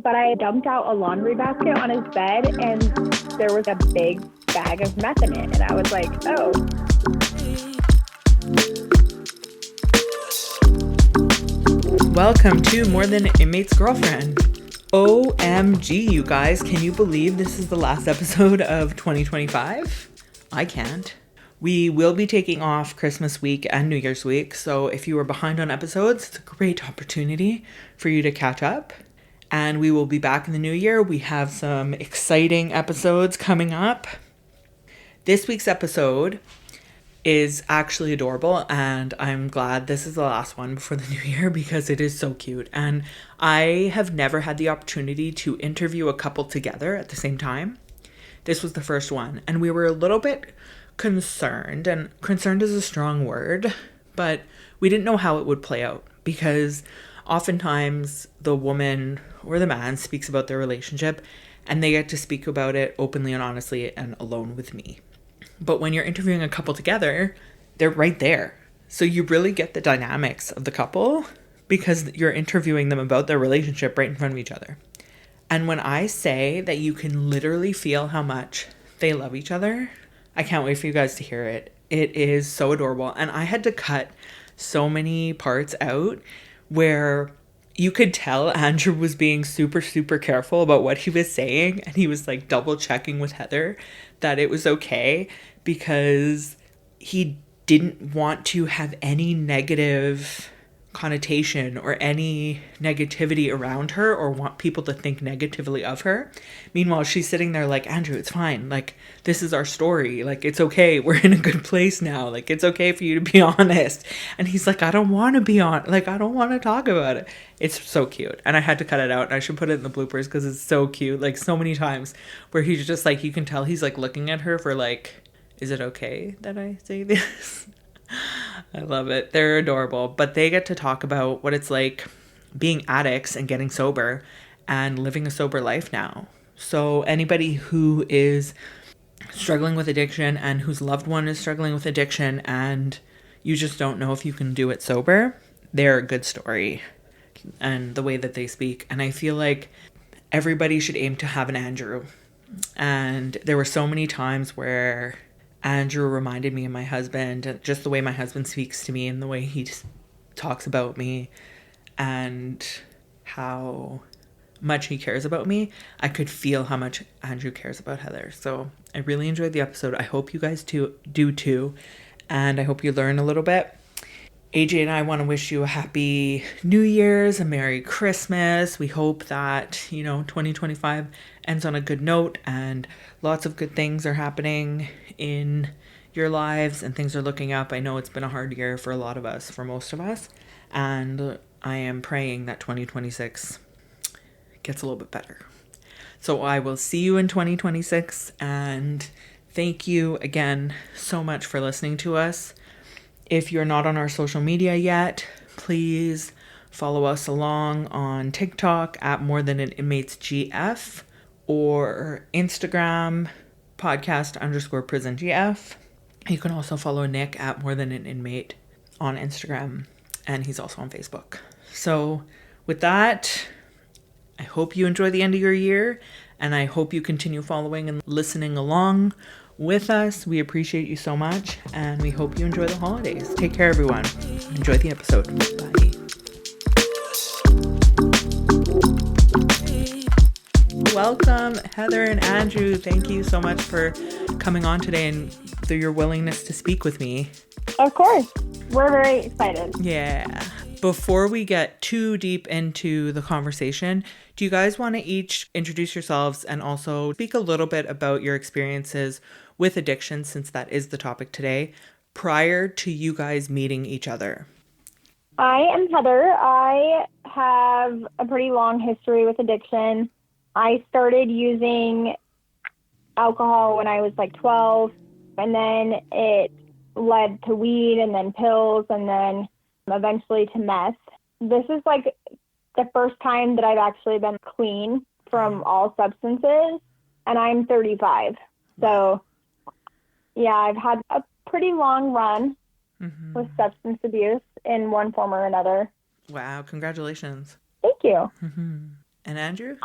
but I dumped out a laundry basket on his bed and there was a big bag of meth in it. And I was like, oh. Welcome to More Than an Inmate's Girlfriend. OMG, you guys, can you believe this is the last episode of 2025? I can't. We will be taking off Christmas week and New Year's week, so if you were behind on episodes, it's a great opportunity for you to catch up. And we will be back in the new year. We have some exciting episodes coming up. This week's episode is actually adorable, and I'm glad this is the last one before the new year because it is so cute. And I have never had the opportunity to interview a couple together at the same time. This was the first one, and we were a little bit concerned, and concerned is a strong word, but we didn't know how it would play out because oftentimes the woman or the man speaks about their relationship and they get to speak about it openly and honestly and alone with me. But when you're interviewing a couple together, they're right there. So you really get the dynamics of the couple because you're interviewing them about their relationship right in front of each other. And when I say that you can literally feel how much they love each other, I can't wait for you guys to hear it. It is so adorable. And I had to cut so many parts out where you could tell Andrew was being super, super careful about what he was saying. And he was like double checking with Heather that it was okay because he didn't want to have any negative connotation or any negativity around her or want people to think negatively of her. Meanwhile, she's sitting there like, Andrew, it's fine. Like, this is our story. Like, it's okay. We're in a good place now. Like, it's okay for you to be honest. And he's like, I don't want to be on. Like, I don't want to talk about it. It's so cute. And I had to cut it out. And I should put it in the bloopers because it's so cute. Like, so many times where he's just like, you can tell he's like looking at her for like, is it okay that I say this? I love it. They're adorable. But they get to talk about what it's like being addicts and getting sober and living a sober life now. So anybody who is struggling with addiction and whose loved one is struggling with addiction and you just don't know if you can do it sober, they're a good story. And the way that they speak. And I feel like everybody should aim to have an Andrew. And there were so many times where Andrew reminded me of my husband, just the way my husband speaks to me and the way he talks about me and how much he cares about me. I could feel how much Andrew cares about Heather. So I really enjoyed the episode. I hope you guys do too. And I hope you learn a little bit. AJ and I want to wish you a happy New Year's, a Merry Christmas. We hope that, 2025 ends on a good note and lots of good things are happening in your lives and things are looking up. I know it's been a hard year for a lot of us, for most of us. And I am praying that 2026 gets a little bit better. So I will see you in 2026. And thank you again so much for listening to us. If you're not on our social media yet, please follow us along on TikTok at More Than an Inmate's GF or Instagram podcast_prison_GF. You can also follow Nick at More Than an Inmate on Instagram, and he's also on Facebook. So with that, I hope you enjoy the end of your year, and I hope you continue following and listening along with us. We appreciate you so much, and we hope you enjoy the holidays. Take care, everyone. Enjoy the episode. Bye. Welcome, Heather and Andrew. Thank you so much for coming on today and for your willingness to speak with me. Of course. We're very excited. Yeah. Before we get too deep into the conversation, do you guys want to each introduce yourselves and also speak a little bit about your experiences with addiction, since that is the topic today, prior to you guys meeting each other? I am Heather. I have a pretty long history with addiction. I started using alcohol when I was like 12, and then it led to weed and then pills and then eventually to meth. This is like the first time that I've actually been clean from all substances, and I'm 35. So yeah, I've had a pretty long run with substance abuse in one form or another. Wow, congratulations. Thank you. And Andrew?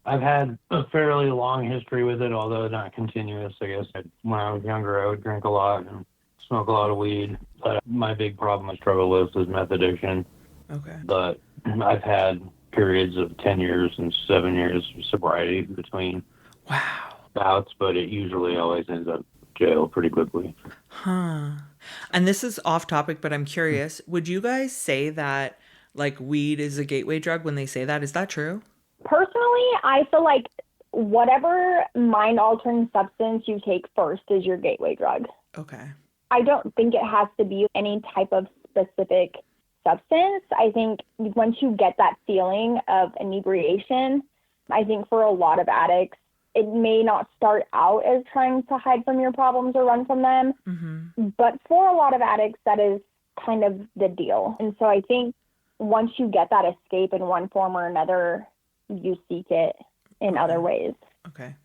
I've had a fairly long history with it, although not continuous. I guess when I was younger, I would drink a lot and smoke a lot of weed. But my big problem I struggle with is meth addiction. Okay. But I've had periods of 10 years and 7 years of sobriety between Wow. bouts, but it usually always ends up jail pretty quickly. Huh. And this is off topic, but I'm curious. Would you guys say that like weed is a gateway drug when they say that? Is that true? Personally, I feel like whatever mind-altering substance you take first is your gateway drug. Okay. I don't think it has to be any type of specific substance. I think once you get that feeling of inebriation, I think for a lot of addicts, it may not start out as trying to hide from your problems or run from them, but for a lot of addicts, that is kind of the deal. And so I think once you get that escape in one form or another, you seek it in other ways. Okay.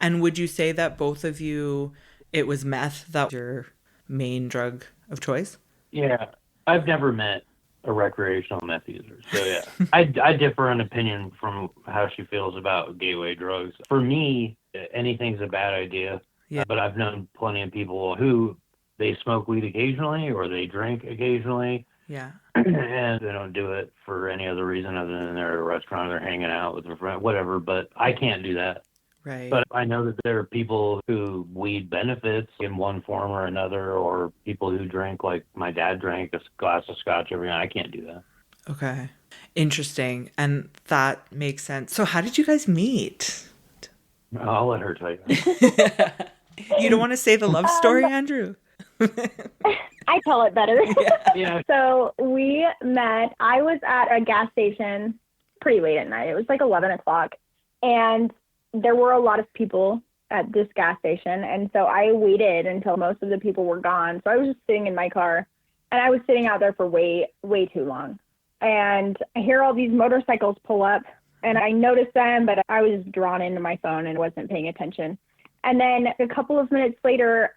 And would you say that both of you, it was meth that was your main drug of choice? Yeah, I've never met a recreational meth user. So yeah, I differ in opinion from how she feels about gateway drugs. For me, anything's a bad idea. Yeah. But I've known plenty of people who they smoke weed occasionally or they drink occasionally. Yeah. And they don't do it for any other reason other than they're at a restaurant or they're hanging out with their friend, whatever. But I can't do that. Right. But I know that there are people who weed benefits in one form or another, or people who drink, like my dad drank a glass of scotch every night. I can't do that. Okay. Interesting. And that makes sense. So how did you guys meet? I'll let her tell you. You don't want to say the love story, Andrew? I tell it better. Yeah. So we met, I was at a gas station pretty late at night. It was like 11 o'clock. And there were a lot of people at this gas station. And so I waited until most of the people were gone. So I was just sitting in my car and I was sitting out there for way too long. And I hear all these motorcycles pull up and I noticed them, but I was drawn into my phone and wasn't paying attention. And then a couple of minutes later,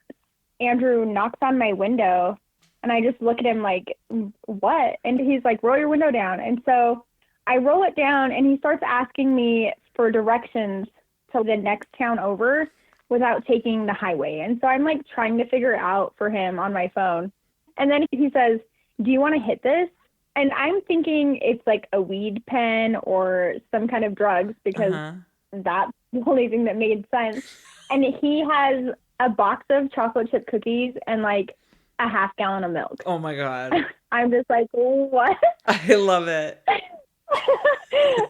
Andrew knocks on my window and I just look at him like, what? And he's like, roll your window down. And so I roll it down and he starts asking me for directions to the next town over without taking the highway. And so I'm like trying to figure it out for him on my phone. And then he says, do you want to hit this? And I'm thinking it's like a weed pen or some kind of drugs because that's the only thing that made sense. And he has a box of chocolate chip cookies and like a half gallon of milk. Oh my God. I'm just like, what? I love it.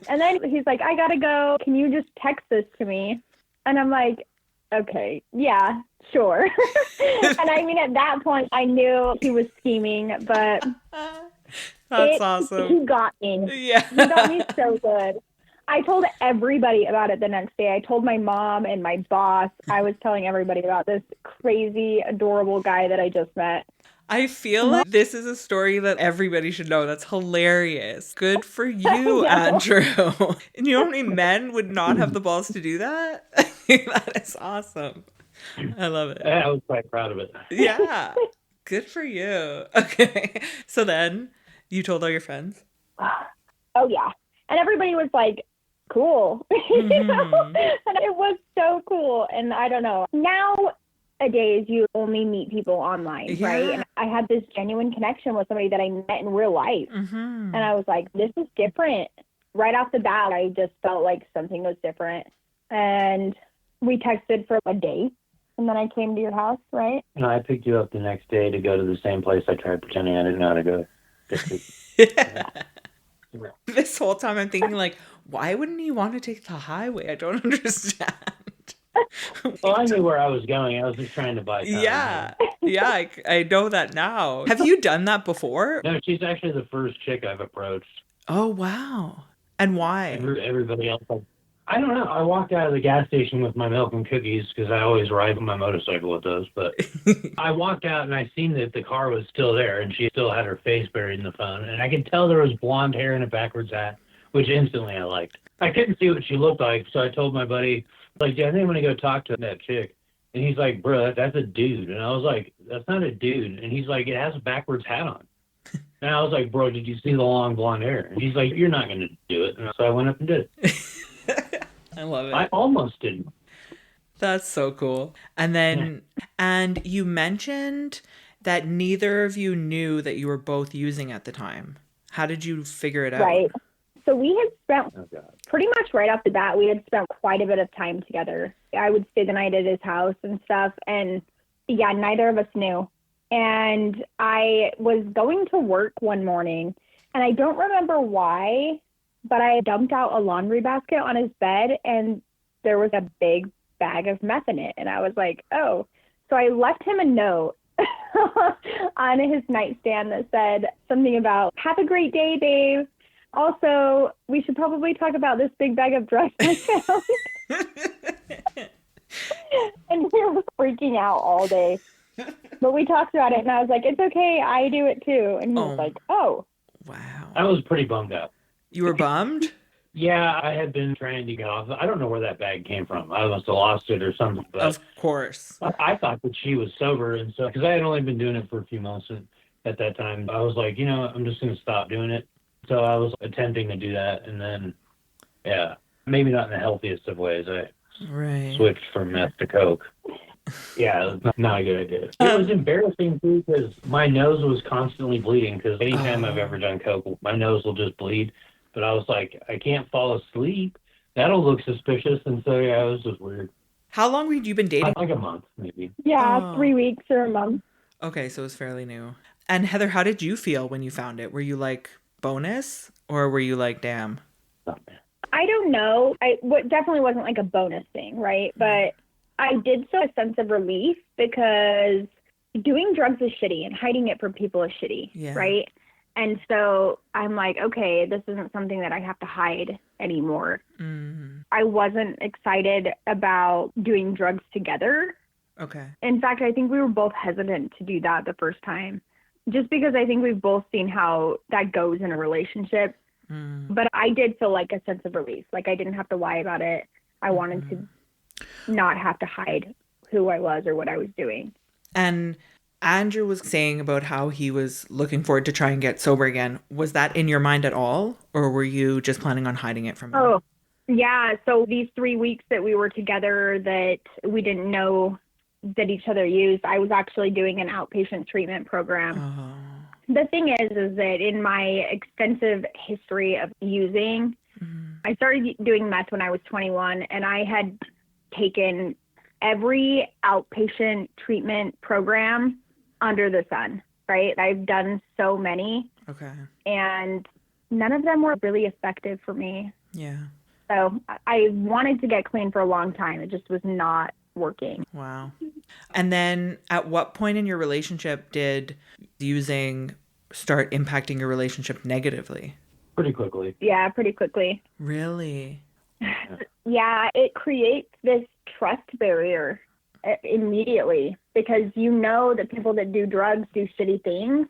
And then he's like, I gotta go. Can you just text this to me? And I'm like, okay, yeah, sure. And I mean, at that point, I knew he was scheming, but that's awesome. He got me. Yeah. He got me so good. I told everybody about it the next day. I told my mom and my boss. I was telling everybody about this crazy, adorable guy that I just met. I feel like this is a story that everybody should know. That's hilarious. Good for you, Andrew. And you know how many men would not have the balls to do that? That is awesome. I love it. I was quite proud of it. Yeah. Good for you. Okay. So then you told all your friends? Oh, yeah. And everybody was like, cool. You know? And it was so cool. And I don't know. Nowadays, you only meet people online, right? And I had this genuine connection with somebody that I met in real life. And I was like, this is different. Right off the bat, I just felt like something was different. And we texted for a day. And then I came to your house, right? And I picked you up the next day to go to the same place I tried pretending I didn't know how to go. This whole time I'm thinking like, why wouldn't he want to take the highway? I don't understand. Well, I knew where I was going. I was just trying to buy time. Yeah. Yeah, I know that now. Have you done that before? No, she's actually the first chick I've approached. Oh, wow. And why? Everybody else, I don't know. I walked out of the gas station with my milk and cookies because I always ride my motorcycle with those. But I walked out and I seen that the car was still there and she still had her face buried in the phone. And I could tell there was blonde hair and a backwards hat, which instantly I liked. I couldn't see what she looked like, so I told my buddy, like, yeah, I think I'm going to go talk to that chick. And he's like, bro, that's a dude. And I was like, that's not a dude. And he's like, it has a backwards hat on. And And I was like, bro, did you see the long blonde hair? And he's like, you're not going to do it. And so I went up and did it. I love it. I almost didn't. That's so cool. And then, and you mentioned that neither of you knew that you were both using at the time. How did you figure it out? Right. So we had spent pretty much right off the bat, we had spent quite a bit of time together. I would stay the night at his house and stuff. And yeah, neither of us knew. And I was going to work one morning, and I don't remember why, but I dumped out a laundry basket on his bed, and there was a big bag of meth in it. And I was like, oh. So I left him a note on his nightstand that said something about, have a great day, babe. Also, we should probably talk about this big bag of drugs I found. And we were freaking out all day. But we talked about it, and I was like, it's okay, I do it too. And he was like, oh. Wow. I was pretty bummed out. You were bummed? Yeah, I had been trying to get off. I don't know where that bag came from. I must have lost it or something. But of course. I thought that she was sober, and so, because I had only been doing it for a few months at that time, I was like, I'm just going to stop doing it. So I was attempting to do that, and then, yeah, maybe not in the healthiest of ways. I switched from meth to coke. Yeah, it was not a good idea. It was embarrassing, too, because my nose was constantly bleeding, because anytime I've ever done coke, my nose will just bleed. But I was like, I can't fall asleep. That'll look suspicious. And so, yeah, it was just weird. How long had you been dating? Like a month, maybe. Yeah, 3 weeks or a month. Okay, so it was fairly new. And Heather, how did you feel when you found it? Were you like, bonus? Or were you like, damn? I don't know. Definitely wasn't like a bonus thing, right? But I did feel a sense of relief, because doing drugs is shitty and hiding it from people is shitty, right? And so I'm like, okay, this isn't something that I have to hide anymore. Mm-hmm. I wasn't excited about doing drugs together. Okay. In fact, I think we were both hesitant to do that the first time, just because I think we've both seen how that goes in a relationship. Mm. But I did feel like a sense of relief. Like I didn't have to lie about it. I wanted to not have to hide who I was or what I was doing. And Andrew was saying about how he was looking forward to try and get sober again. Was that in your mind at all? Or were you just planning on hiding it from him? Oh, yeah. So these 3 weeks that we were together that we didn't know that each other used, I was actually doing an outpatient treatment program. Oh. The thing is that in my extensive history of using, I started doing meth when I was 21, and I had taken every outpatient treatment program under the sun, right? I've done so many. Okay. And none of them were really effective for me. Yeah. So I wanted to get clean for a long time. It just was not working. Wow. And then at what point in your relationship did using start impacting your relationship negatively? Pretty quickly. Yeah, pretty quickly. Really? Yeah, it creates this trust barrier immediately, because you know that people that do drugs do shitty things.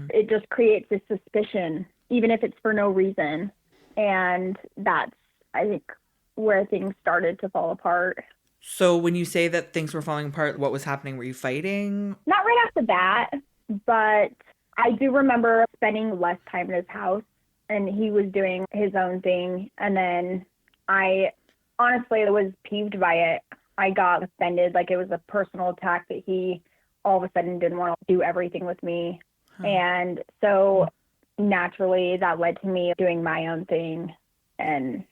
It just creates this suspicion, even if it's for no reason. And that's, I think, where things started to fall apart. So when you say that things were falling apart, what was happening? Were you fighting? Not right off the bat, but I do remember spending less time at his house, and he was doing his own thing. And then I honestly was peeved by it. I got offended, like it was a personal attack that he all of a sudden didn't want to do everything with me. And so naturally that led to me doing my own thing. And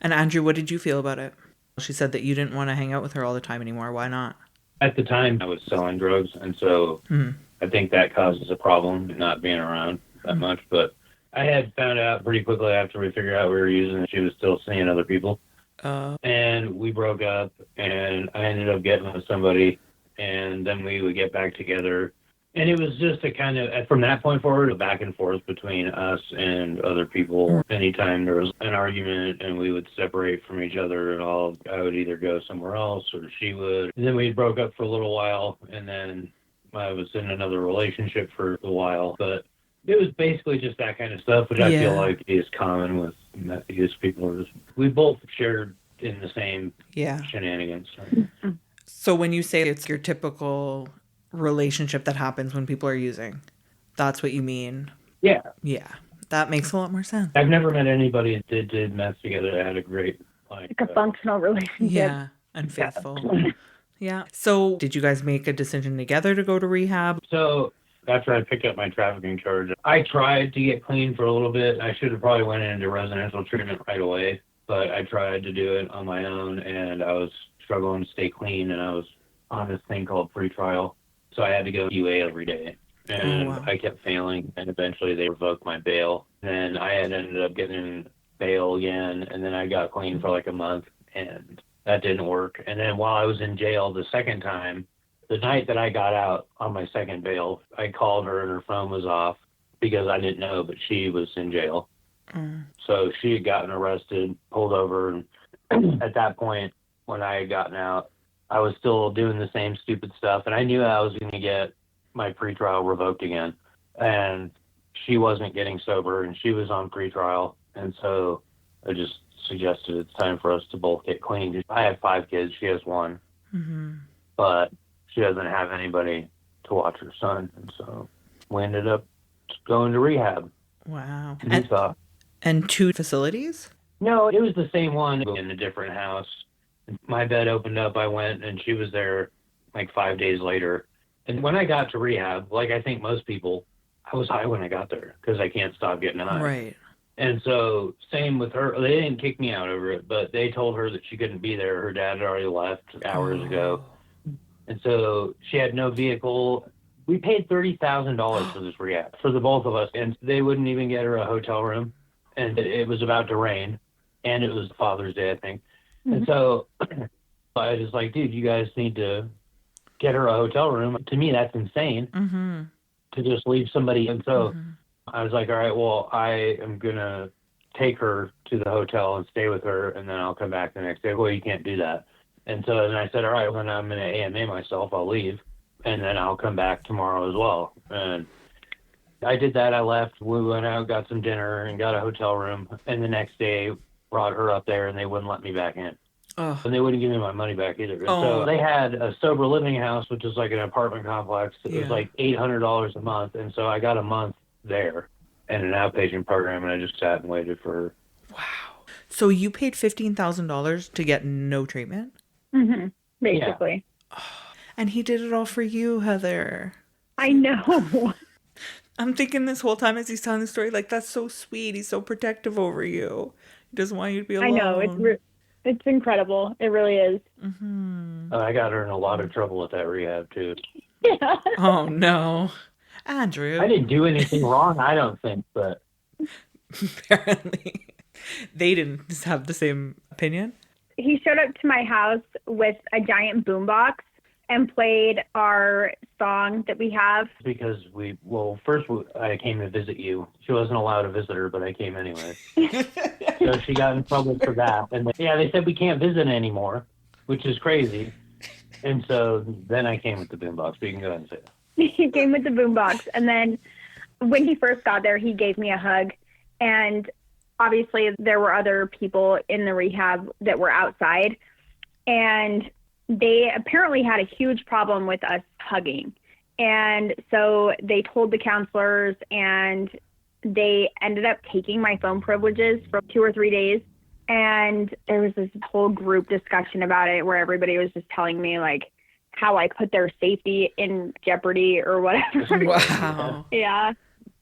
Andrew, what did you feel about it? She said that you didn't want to hang out with her all the time anymore. Why not? At the time, I was selling drugs, and so I think that causes a problem, not being around that much. But I had found out pretty quickly after we figured out we were using it, she was still seeing other people. And we broke up, and I ended up getting with somebody, and then we would get back together. And it was just a kind of, from that point forward, a back and forth between us and other people. Anytime there was an argument and we would separate from each other and all, I would either go somewhere else or she would. And then we broke up for a little while, and then I was in another relationship for a while. But it was basically just that kind of stuff, which I feel like is common with meth use people. We both shared in the same shenanigans. So when you say it's your typical relationship that happens when people are using, that's what you mean Yeah. Yeah, that makes a lot more sense. I've never met anybody that did meth together that had a great, Like a functional relationship. Yeah, and faithful. Yeah. So did you guys make a decision together to go to rehab? So after I picked up my trafficking charge, I tried to get clean for a little bit. I should have probably went into residential treatment right away, but I tried to do it on my own, and I was struggling to stay clean, and I was on this thing called pretrial. So I had to go UA every day, and wow. I kept failing, and eventually they revoked my bail. And I had ended up getting bail again, and then I got clean for like a month, and that didn't work. And then while I was in jail the second time, the night that I got out on my second bail, I called her and her phone was off because I didn't know, but she was in jail. So she had gotten arrested, pulled over, and at that point, when I had gotten out, I was still doing the same stupid stuff, and I knew I was going to get my pretrial revoked again. And she wasn't getting sober, and she was on pretrial, and so I just suggested it's time for us to both get clean. I have 5 kids, she has 1, but she doesn't have anybody to watch her son, and so we ended up going to rehab. Wow. In Utah. And 2 facilities? No, it was the same one in a different house. My bed opened up, I went, and she was there like 5 days later. And when I got to rehab, like I think most people, I was high when I got there because I can't stop getting high. Right. And so same with her. They didn't kick me out over it, but they told her that she couldn't be there. Her dad had already left hours ago. And so she had no vehicle. We paid $30,000 for this rehab for the both of us, and they wouldn't even get her a hotel room. And it was about to rain, and it was Father's Day, I think. And so I was like, dude, you guys need to get her a hotel room. To me, that's insane to just leave somebody. And so I was like, all right, well, I am going to take her to the hotel and stay with her, and then I'll come back the next day. Well, you can't do that. And so then I said, all right, when I'm going to AMA myself, I'll leave, and then I'll come back tomorrow as well. And I did that. I left. We went out, got some dinner, and got a hotel room. And the next day, brought her up there, and they wouldn't let me back in. Oh. And they wouldn't give me my money back either. And so they had a sober living house, which is like an apartment complex. It was like $800 a month. And so I got a month there and an outpatient program, and I just sat and waited for her. Wow. So you paid $15,000 to get no treatment? Basically. Yeah. And he did it all for you, Heather. I know. I'm thinking this whole time as he's telling the story, like, that's so sweet. He's so protective over you. He doesn't want you to be alone. I know. It's incredible. It really is. I got her in a lot of trouble at that rehab, too. Yeah. Oh, no. Andrew. I didn't do anything wrong, I don't think, but... Apparently. They didn't have the same opinion? He showed up to my house with a giant boombox and played our song that we have. Because first I came to visit you. She wasn't allowed to visit her, but I came anyway. So she got in trouble for that. And they said we can't visit anymore, which is crazy. And so then I came with the boombox. But you can go ahead and say that. He came with the boombox. And then when he first got there, he gave me a hug. And obviously there were other people in the rehab that were outside. And they apparently had a huge problem with us hugging. And so they told the counselors, and they ended up taking my phone privileges for 2 or 3 days. And there was this whole group discussion about it where everybody was just telling me, like, how I put their safety in jeopardy or whatever. Wow. Yeah.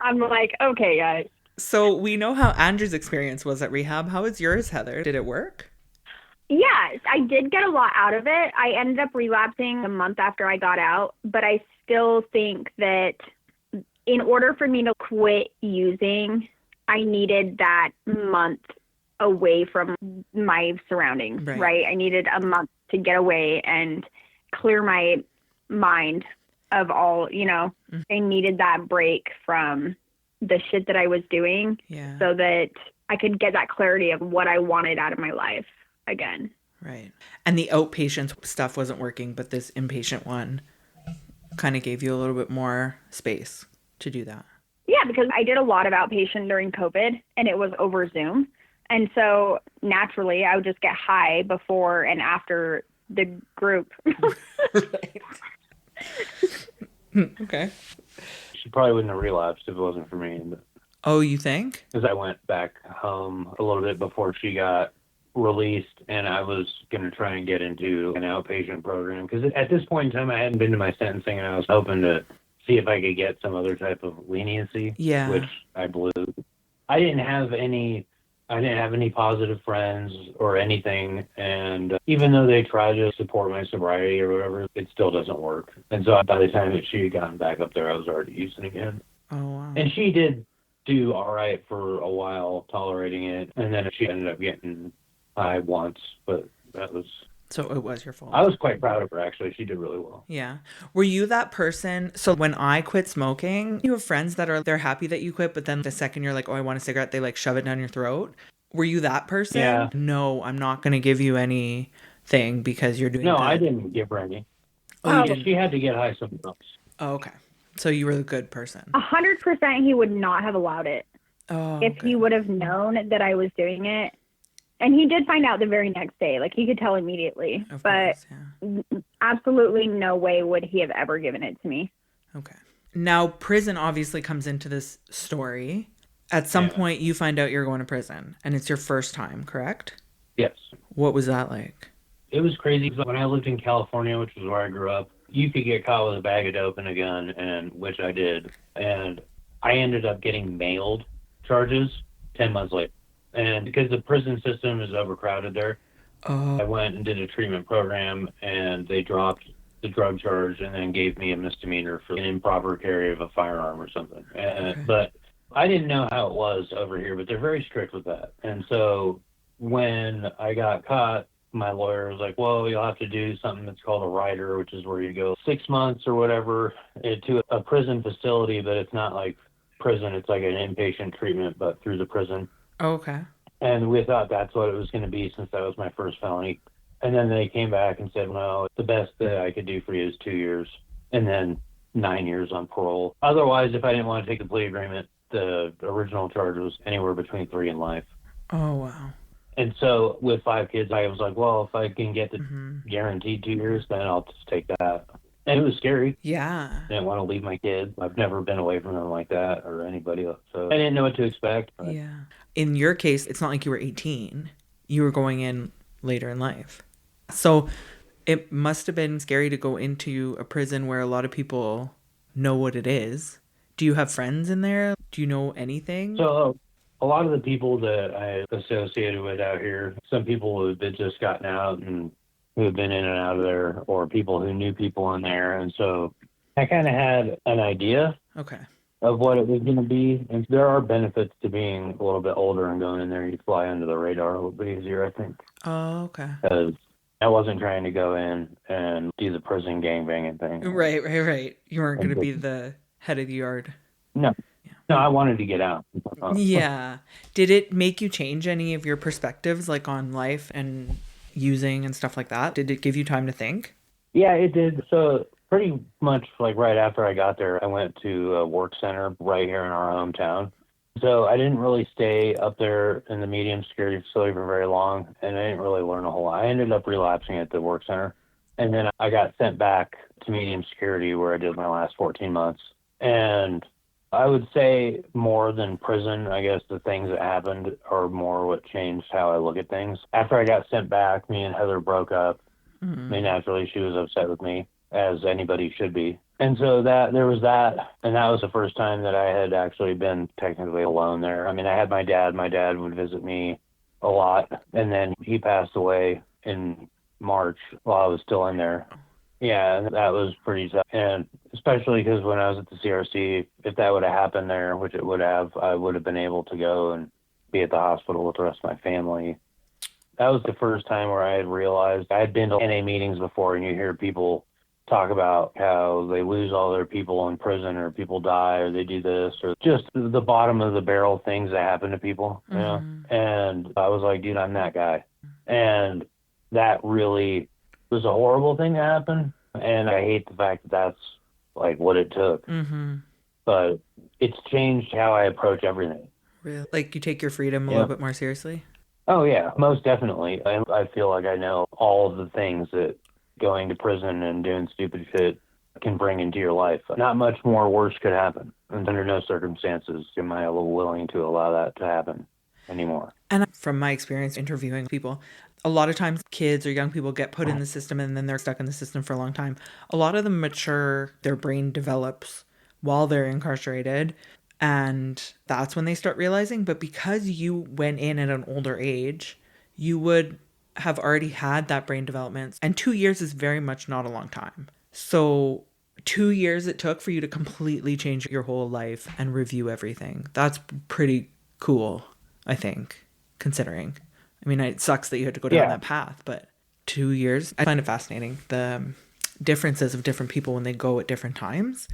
I'm like, okay, guys. So we know how Andrew's experience was at rehab. How was yours, Heather? Did it work? Yeah, I did get a lot out of it. I ended up relapsing a month after I got out, but I still think that in order for me to quit using, I needed that month away from my surroundings, right? I needed a month to get away and clear my mind of all, I needed that break from the shit that I was doing so that I could get that clarity of what I wanted out of my life again. Right. And the outpatient stuff wasn't working, but this inpatient one kind of gave you a little bit more space to do that. Yeah, because I did a lot of outpatient during COVID, and it was over Zoom. And so naturally, I would just get high before and after the group. Okay. she probably wouldn't have relapsed if it wasn't for me. Oh, you think? Because I went back home a little bit before she got released, and I was going to try and get into an outpatient program. Because at this point in time, I hadn't been to my sentencing, and I was hoping to see if I could get some other type of leniency, Yeah. which I blew. I didn't have any positive friends or anything, and even though they tried to support my sobriety or whatever, it still doesn't work. And so by the time that she had gotten back up there, I was already using again. Oh, wow. And she did do all right for a while, tolerating it, and then she ended up getting high once, but that was... So it was your fault. I was quite proud of her, actually. She did really well. Yeah. Were you that person? So when I quit smoking, you have friends that they're happy that you quit, but then the second you're like, oh, I want a cigarette, they like shove it down your throat. Were you that person? Yeah. No, I'm not going to give you anything because you're doing No, good. I didn't give her any. Oh, you didn't? She had to get high something else. Oh, okay. So you were the good person. 100% he would not have allowed it if okay. he would have known that I was doing it. And he did find out the very next day. Like, he could tell immediately. Of but course, yeah. absolutely no way would he have ever given it to me. Okay. Now, prison obviously comes into this story. At some point, you find out you're going to prison, and it's your first time, correct? Yes. What was that like? It was crazy. When I lived in California, which is where I grew up, you could get caught with a bag of dope and a gun, and which I did. And I ended up getting mailed charges 10 months later. And because the prison system is overcrowded there, I went and did a treatment program, and they dropped the drug charge and then gave me a misdemeanor for an improper carry of a firearm or something. But I didn't know how it was over here, but they're very strict with that. And so when I got caught, my lawyer was like, well, you'll have to do something that's called a rider, which is where you go 6 months or whatever to a prison facility, but it's not like prison. It's like an inpatient treatment, but through the prison. Okay. And we thought that's what it was going to be since that was my first felony. And then they came back and said, no, the best that I could do for you is 2 years and then 9 years on parole. Otherwise, if I didn't want to take the plea agreement, the original charge was anywhere between 3 and life. Oh, wow. And so with 5 kids, I was like, well, if I can get the guaranteed 2 years, then I'll just take that. And it was scary. Yeah. I didn't want to leave my kids. I've never been away from them like that or anybody else. So I didn't know what to expect. But... Yeah. In your case, it's not like you were 18. You were going in later in life. So it must have been scary to go into a prison where a lot of people know what it is. Do you have friends in there? Do you know anything? So a lot of the people that I associated with out here, some people who had just gotten out and who have been in and out of there, or people who knew people in there. And so I kind of had an idea of what it was going to be. And there are benefits to being a little bit older and going in there. You fly under the radar a little bit easier, I think. Oh, okay. Because I wasn't trying to go in and do the prison gangbanging thing. Right. You weren't going to be the head of the yard. No. Yeah. No, I wanted to get out. Yeah. Did it make you change any of your perspectives, like on life and using and stuff like that? Did it give you time to think? Yeah, it did. So pretty much like right after I got there, I went to a work center right here in our hometown. So I didn't really stay up there in the medium security facility for very long, and I didn't really learn a whole lot. I ended up relapsing at the work center, and then I got sent back to medium security where I did my last 14 months. And I would say more than prison, I guess the things that happened are more what changed how I look at things. After I got sent back, me and Heather broke up. I mean, naturally, she was upset with me, as anybody should be. And so there was that, and that was the first time that I had actually been technically alone there. I mean, I had my dad. My dad would visit me a lot, and then he passed away in March while I was still in there. Yeah, and that was pretty tough. And especially because when I was at the CRC, if that would have happened there, which it would have, I would have been able to go and be at the hospital with the rest of my family. That was the first time where I had realized I had been to NA meetings before, and you hear people talk about how they lose all their people in prison, or people die, or they do this, or just the bottom of the barrel things that happen to people, you know? And I was like, dude, I'm that guy. And that really was a horrible thing to happen. And I hate the fact that that's like what it took. But it's changed how I approach everything. Really? Like you take your freedom a little bit more seriously? Oh, yeah, most definitely. I feel like I know all of the things that going to prison and doing stupid shit can bring into your life. Not much more worse could happen. And under no circumstances am I willing to allow that to happen anymore. And from my experience interviewing people, a lot of times kids or young people get put in the system and then they're stuck in the system for a long time. A lot of them mature, their brain develops while they're incarcerated, and that's when they start realizing. But because you went in at an older age, you would have already had that brain development. And 2 years is very much not a long time. So 2 years it took for you to completely change your whole life and review everything. That's pretty cool, I think, considering. I mean, it sucks that you had to go down that path, but 2 years, I find it fascinating, the differences of different people when they go at different times.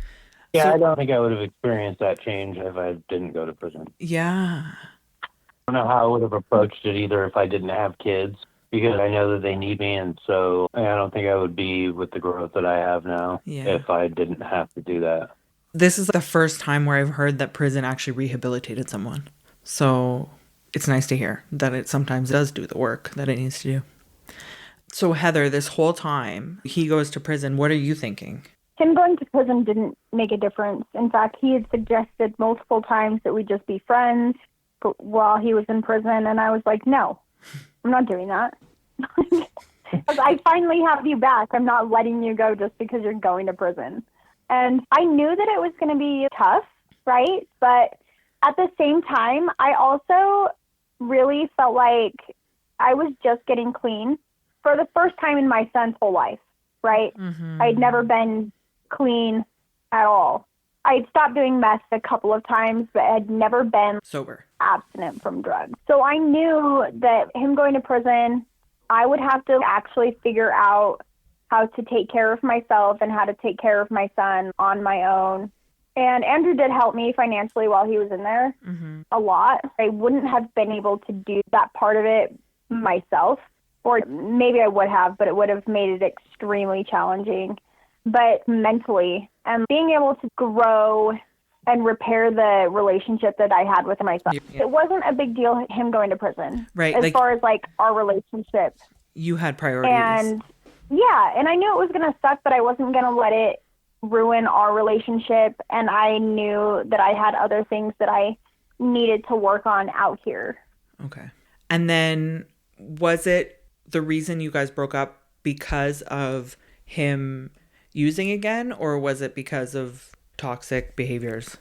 Yeah, so, I don't think I would have experienced that change if I didn't go to prison. Yeah. I don't know how I would have approached it either if I didn't have kids, because I know that they need me, and so I don't think I would be with the growth that I have now if I didn't have to do that. This is the first time where I've heard that prison actually rehabilitated someone. So it's nice to hear that it sometimes does do the work that it needs to do. So Heather, this whole time he goes to prison, what are you thinking? Him going to prison didn't make a difference. In fact, he had suggested multiple times that we just be friends while he was in prison. And I was like, no, I'm not doing that. Because I finally have you back. I'm not letting you go just because you're going to prison. And I knew that it was going to be tough, right? But at the same time, I also really felt like I was just getting clean for the first time in my son's whole life, right? Mm-hmm. I'd never been clean at all. I'd stopped doing meth a couple of times, but I'd never been sober, abstinent from drugs. So I knew that him going to prison, I would have to actually figure out how to take care of myself and how to take care of my son on my own. And Andrew did help me financially while he was in there a lot. I wouldn't have been able to do that part of it myself, or maybe I would have, but it would have made it extremely challenging. But mentally, and being able to grow and repair the relationship that I had with my son. It wasn't a big deal, him going to prison. Right. As far as like our relationship. You had priorities. And yeah, and I knew it was going to suck, but I wasn't going to let it ruin our relationship. And I knew that I had other things that I needed to work on out here. Okay. And then was it the reason you guys broke up because of him using again, or was it because of toxic behaviors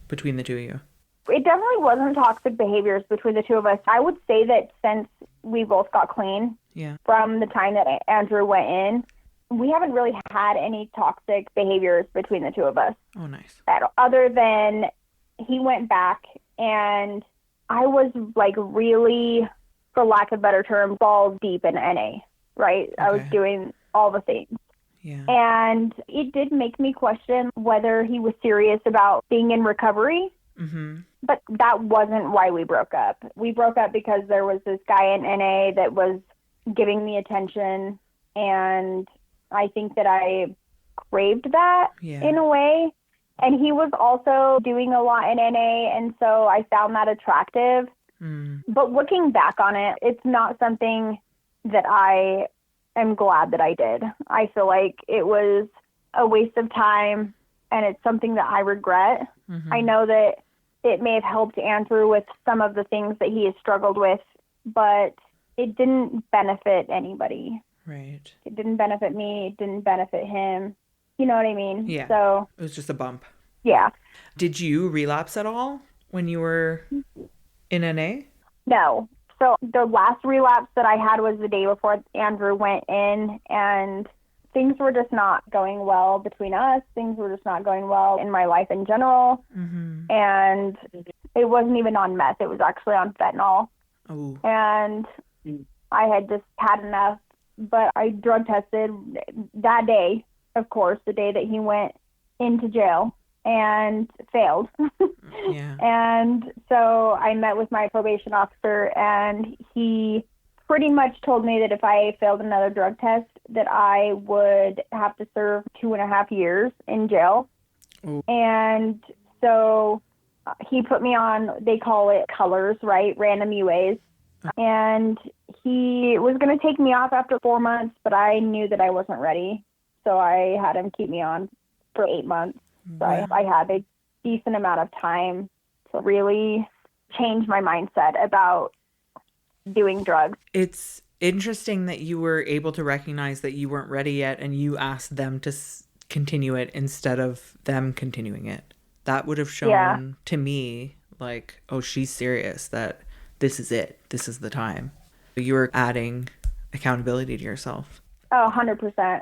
between the two of you? It definitely wasn't toxic behaviors between the two of us. I would say that since we both got clean from the time that Andrew went in, we haven't really had any toxic behaviors between the two of us. Oh, nice. Other than he went back and I was like really, for lack of a better term, balls deep in NA, right? Okay. I was doing all the things. Yeah. And it did make me question whether he was serious about being in recovery. Mm-hmm. But that wasn't why we broke up. We broke up because there was this guy in NA that was giving me attention. And I think that I craved that in a way. And he was also doing a lot in NA. And so I found that attractive. Mm. But looking back on it, it's not something that I am glad that I did. I feel like it was a waste of time and it's something that I regret. Mm-hmm. I know that it may have helped Andrew with some of the things that he has struggled with, but it didn't benefit anybody. Right. It didn't benefit me. It didn't benefit him. You know what I mean? Yeah. So it was just a bump. Yeah. Did you relapse at all when you were in NA? No. So the last relapse that I had was the day before Andrew went in, and things were just not going well between us. Things were just not going well in my life in general. Mm-hmm. And it wasn't even on meth. It was actually on fentanyl. Ooh. And I had just had enough. But I drug tested that day, of course, the day that he went into jail, and failed. Yeah. And so I met with my probation officer, and he pretty much told me that if I failed another drug test, that I would have to serve 2.5 years in jail. Ooh. And so he put me on, they call it colors, right? Random UAs. And he was going to take me off after 4 months, but I knew that I wasn't ready. So I had him keep me on for 8 months. So I had a decent amount of time to really change my mindset about doing drugs. It's interesting that you were able to recognize that you weren't ready yet and you asked them to continue it instead of them continuing it. That would have shown to me like, oh, she's serious, that this is it. This is the time. You were adding accountability to yourself. Oh, 100%.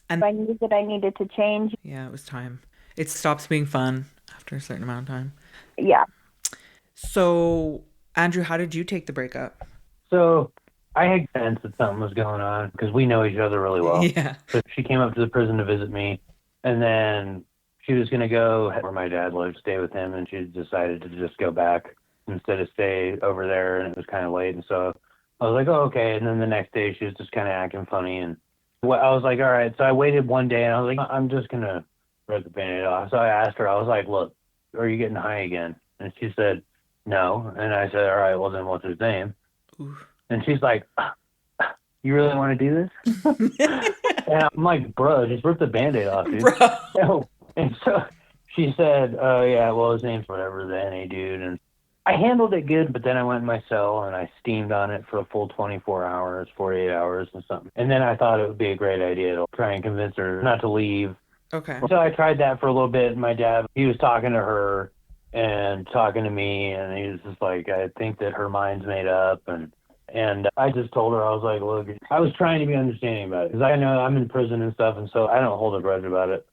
And I knew that I needed to change. Yeah, it was time. It stops being fun after a certain amount of time. Yeah. So, Andrew, how did you take the breakup? So I had sense that something was going on because we know each other really well. Yeah. So she came up to the prison to visit me, and then she was going to go where my dad lived, stay with him, and she decided to just go back instead of stay over there, and it was kind of late. And so I was like, oh, okay. And then the next day she was just kind of acting funny, and I was like, all right. So I waited one day, and I was like, I'm just going to rip the Band-Aid off. So I asked her, I was like, look, are you getting high again? And she said, no. And I said, all right, well, then what's his name? Oof. And she's like, you really want to do this? And I'm like, bro, just rip the Band-Aid off, dude. Bro. And so she said, oh, yeah, well, his name's whatever, the NA dude. And I handled it good, but then I went in my cell and I steamed on it for a full 24 hours, 48 hours and something. And then I thought it would be a great idea to try and convince her not to leave. Okay. So I tried that for a little bit. My dad, he was talking to her and talking to me, and he was just like, I think that her mind's made up. And I just told her, I was like, look, I was trying to be understanding about it because I know I'm in prison and stuff, and so I don't hold a grudge about it.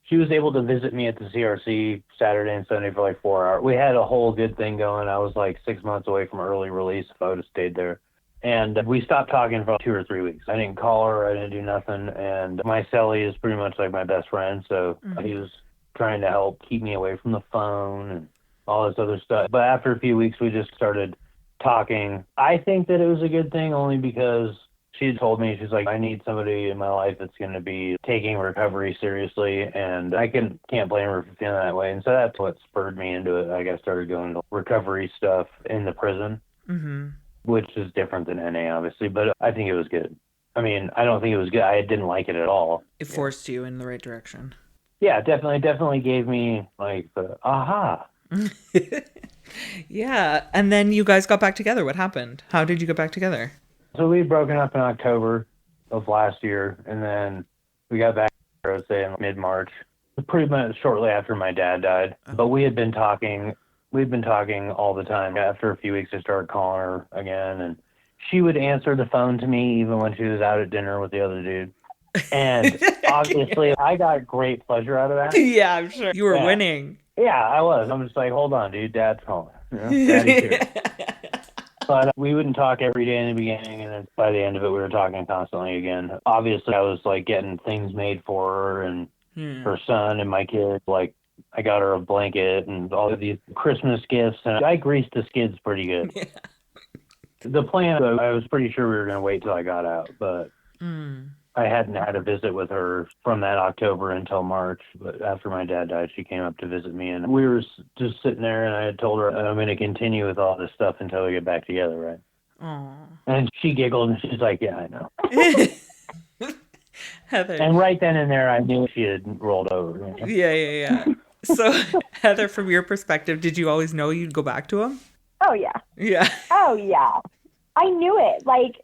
She was able to visit me at the CRC Saturday and Sunday for like 4 hours. We had a whole good thing going. I was like 6 months away from early release if I would have stayed there. And we stopped talking for 2 or 3 weeks. I didn't call her. I didn't do nothing. And my cellie is pretty much like my best friend, so he was trying to help keep me away from the phone and all this other stuff. But after a few weeks, we just started talking. I think that it was a good thing only because she told me, she's like, I need somebody in my life that's going to be taking recovery seriously, and I can't blame her for feeling that way. And so that's what spurred me into it. I started going to recovery stuff in the prison, which is different than NA, obviously, but I think it was good. I mean, I don't think it was good. I didn't like it at all. It forced you in the right direction. Yeah, definitely gave me like the aha. Yeah. And then you guys got back together. What happened? How did you get back together? So we'd broken up in October of last year, and then we got back, I would say, in mid-March, pretty much shortly after my dad died. But we had been talking. We'd been talking all the time. After a few weeks, I started calling her again, and she would answer the phone to me even when she was out at dinner with the other dude. And obviously, I got great pleasure out of that. Yeah, I'm sure. You were winning. Yeah, I was. I'm just like, hold on, dude. Dad's calling. You know, Daddy's here. But we wouldn't talk every day in the beginning, and then by the end of it, we were talking constantly again. Obviously, I was like getting things made for her and her son and my kids. Like, I got her a blanket and all of these Christmas gifts, and I greased the skids pretty good. Yeah. The plan, I was pretty sure we were going to wait till I got out, but I hadn't had a visit with her from that October until March. But after my dad died, she came up to visit me, and we were just sitting there, and I had told her I'm going to continue with all this stuff until we get back together, right? Aww. And she giggled, and she's like, yeah, I know. Heather. And right then and there, I knew she had rolled over. You know? Yeah. So, Heather, from your perspective, did you always know you'd go back to him? Oh, yeah. Yeah. Oh, yeah. I knew it. Like,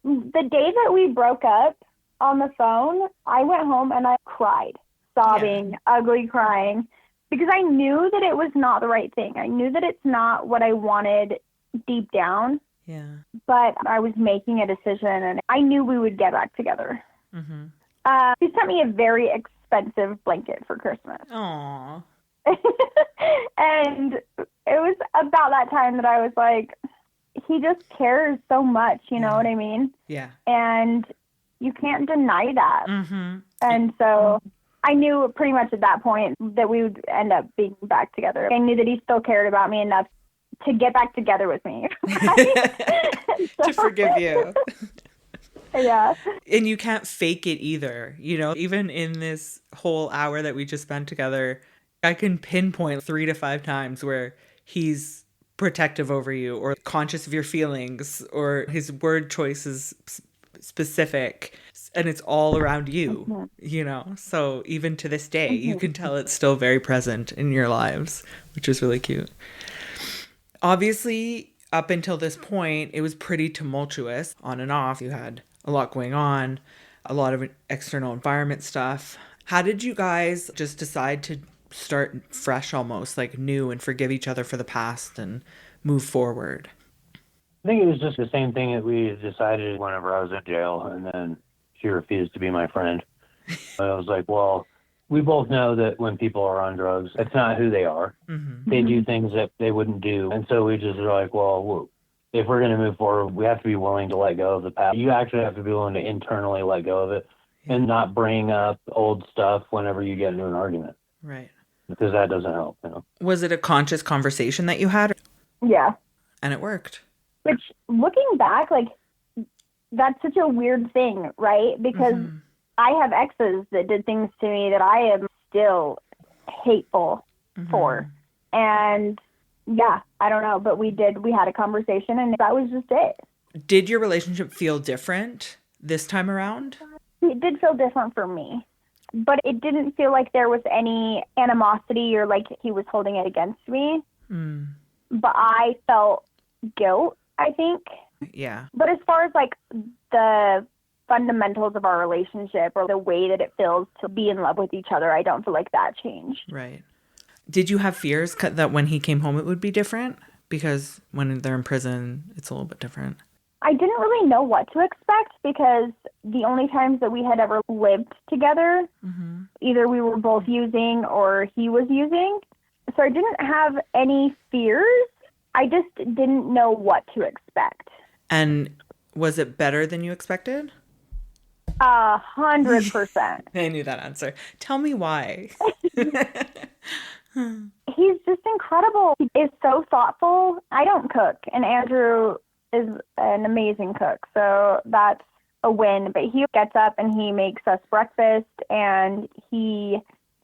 the day that we broke up on the phone, I went home and I cried, sobbing, ugly crying, because I knew that it was not the right thing. I knew that it's not what I wanted deep down. Yeah. But I was making a decision, and I knew we would get back together. He sent me a very expensive blanket for Christmas. Aww. And it was about that time that I was like, he just cares so much, you know what I mean? Yeah. And you can't deny that. And so I knew pretty much at that point that we would end up being back together. I knew that he still cared about me enough to get back together with me. To forgive you. Yeah. And you can't fake it either. You know, even in this whole hour that we just spent together, I can pinpoint 3 to 5 times where he's protective over you or conscious of your feelings or his word choice is specific. And it's all around you, Mhm. So even to this day, you Mhm. can tell it's still very present in your lives, which is really cute. Obviously, up until this point, it was pretty tumultuous on and off. You had a lot going on, a lot of external environment stuff. How did you guys just decide to start fresh almost, like new, and forgive each other for the past and move forward? I think it was just the same thing that we decided whenever I was in jail, and then she refused to be my friend. I was like, well, we both know that when people are on drugs, it's not who they are. Mm-hmm. They do things that they wouldn't do. And so we just were like, well, if we're going to move forward, we have to be willing to let go of the past. You actually have to be willing to internally let go of it and not bring up old stuff whenever you get into an argument, Right. because that doesn't help. Was it a conscious conversation that you had? Yeah. And it worked. Which, looking back, like, that's such a weird thing, right? Because I have exes that did things to me that I am still hateful for. And yeah, I don't know, but we had a conversation, and that was just it. Did your relationship feel different this time around? It did feel different for me, but it didn't feel like there was any animosity or like he was holding it against me. But I felt guilt, I think. Yeah. But as far as like the fundamentals of our relationship or the way that it feels to be in love with each other, I don't feel like that changed. Right. Did you have fears that when he came home it would be different? Because when they're in prison, it's a little bit different. I didn't really know what to expect because the only times that we had ever lived together, either we were both using or he was using. So I didn't have any fears. I just didn't know what to expect. And was it better than you expected? 100%. I knew that answer. Tell me why. He's just incredible. He is so thoughtful. I don't cook, and Andrew is an amazing cook, so that's a win. But he gets up and he makes us breakfast, and he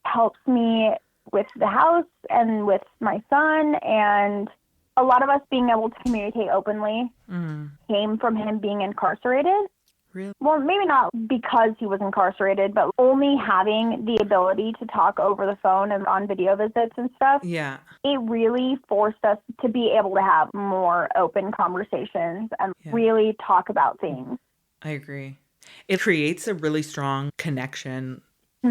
helps me with the house and with my son, and a lot of us being able to communicate openly came from him being incarcerated. Really? Well, maybe not because he was incarcerated, but only having the ability to talk over the phone and on video visits and stuff. Yeah. It really forced us to be able to have more open conversations and really talk about things. I agree. It creates a really strong connection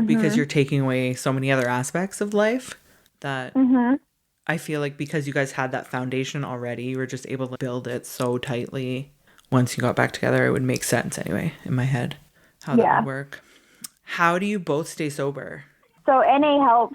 because you're taking away so many other aspects of life that I feel like because you guys had that foundation already, you were just able to build it so tightly. Once you got back together, it would make sense anyway in my head how that would work. How do you both stay sober? So NA helps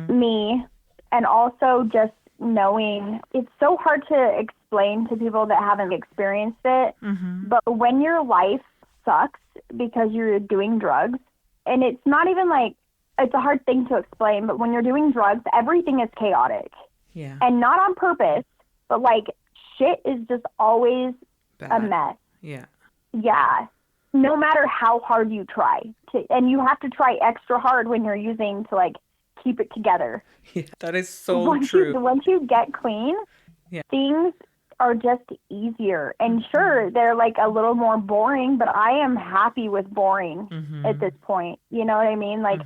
me, and also just knowing it's so hard to explain to people that haven't experienced it. But when your life sucks because you're doing drugs, and it's not even like, it's a hard thing to explain, but when you're doing drugs, everything is chaotic. Yeah. And not on purpose, but like shit is just always a mess. Yeah. Yeah. No matter how hard you try to, and you have to try extra hard when you're using to like keep it together. Yeah, that is so true. Once you get clean, things are just easier. And sure, they're like a little more boring, but I am happy with boring at this point. You know what I mean? Like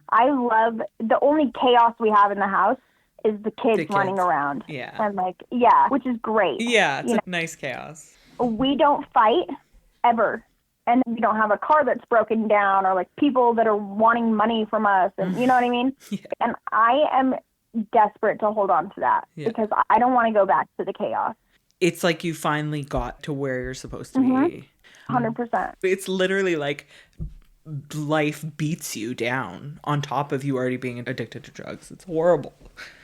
I love, the only chaos we have in the house is the kids running around. Yeah. And like, which is great. Yeah, it's a nice chaos. We don't fight ever. And we don't have a car that's broken down or like people that are wanting money from us. And you know what I mean? And I am desperate to hold on to that because I don't want to go back to the chaos. It's like you finally got to where you're supposed to be. 100%. It's literally like life beats you down on top of you already being addicted to drugs. It's horrible.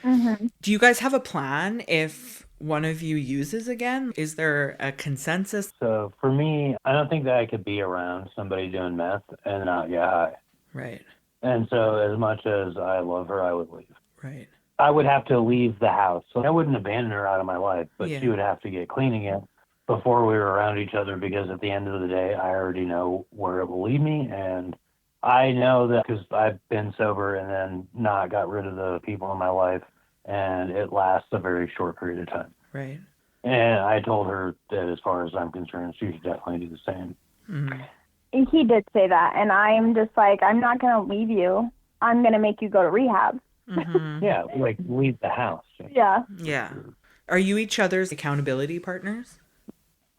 Do you guys have a plan if one of you uses again? Is there a consensus? So for me, I don't think that I could be around somebody doing meth and not get high. Right. And so as much as I love her, I would leave. Right. I would have to leave the house. So I wouldn't abandon her out of my life, but she would have to get clean again before we were around each other, because at the end of the day, I already know where it will lead me. And I know that because I've been sober and then not got rid of the people in my life, and it lasts a very short period of time. Right. And I told her that as far as I'm concerned, she should definitely do the same. he did say that. And I'm just like, I'm not going to leave you. I'm going to make you go to rehab. Mm-hmm. Yeah, like leave the house. Yeah. Yeah. Are you each other's accountability partners?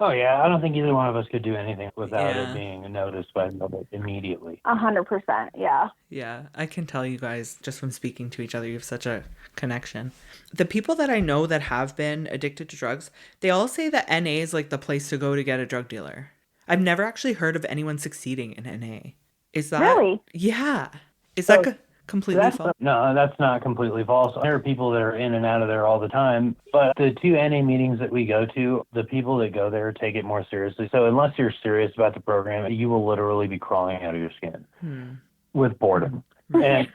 Oh, yeah. I don't think either one of us could do anything without Yeah. it being noticed by another immediately. 100%. Yeah. Yeah, I can tell you guys just from speaking to each other, you have such a connection. The people that I know that have been addicted to drugs, they all say that NA is like the place to go to get a drug dealer. I've never actually heard of anyone succeeding in NA. Is that Really? Yeah. Is that completely false? No, that's not completely false. There are people that are in and out of there all the time, but the 2 NA meetings that we go to, the people that go there take it more seriously. So unless you're serious about the program, you will literally be crawling out of your skin with boredom. And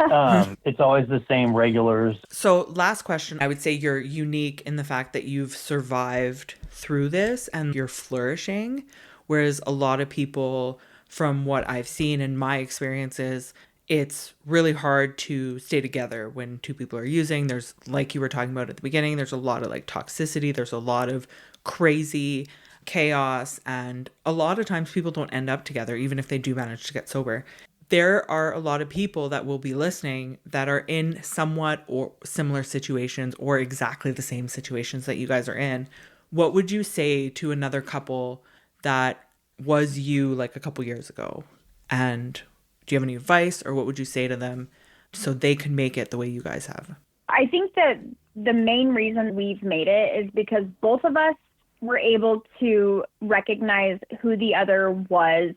it's always the same regulars. So last question, I would say you're unique in the fact that you've survived through this and you're flourishing, whereas a lot of people, from what I've seen in my experiences, it's really hard to stay together when 2 people are using. There's, like you were talking about at the beginning, there's a lot of like toxicity, there's a lot of crazy chaos, and a lot of times people don't end up together even if they do manage to get sober. There are a lot of people that will be listening that are in somewhat or similar situations or exactly the same situations that you guys are in. What would you say to another couple that was you like a couple years ago? And do you have any advice, or what would you say to them so they can make it the way you guys have? I think that the main reason we've made it is because both of us were able to recognize who the other was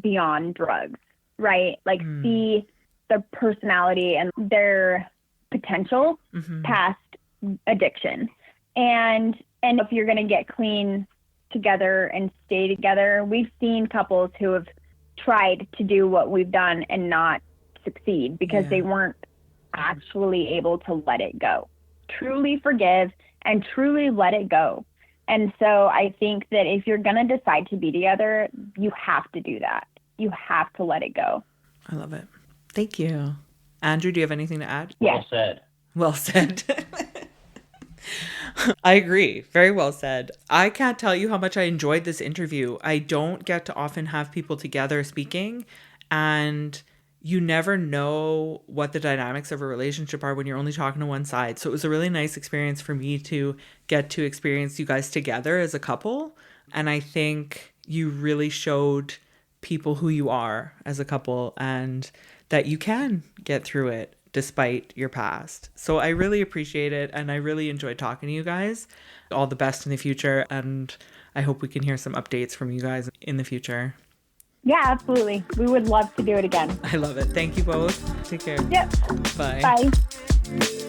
beyond drugs, right? Like see the personality and their potential past addiction. And if you're going to get clean together and stay together, we've seen couples who have tried to do what we've done and not succeed because they weren't actually able to let it go. Truly forgive and truly let it go. And so I think that if you're going to decide to be together, you have to do that. You have to let it go. I love it. Thank you. Andrew, do you have anything to add? Yeah. Well said. Well said. I agree. Very well said. I can't tell you how much I enjoyed this interview. I don't get to often have people together speaking, and you never know what the dynamics of a relationship are when you're only talking to one side. So it was a really nice experience for me to get to experience you guys together as a couple. And I think you really showed people who you are as a couple and that you can get through it despite your past. So I really appreciate it, and I really enjoyed talking to you guys. All the best in the future, and I hope we can hear some updates from you guys in the future. Yeah, absolutely. We would love to do it again. I love it. Thank you both. Take care. Yep. Bye. Bye.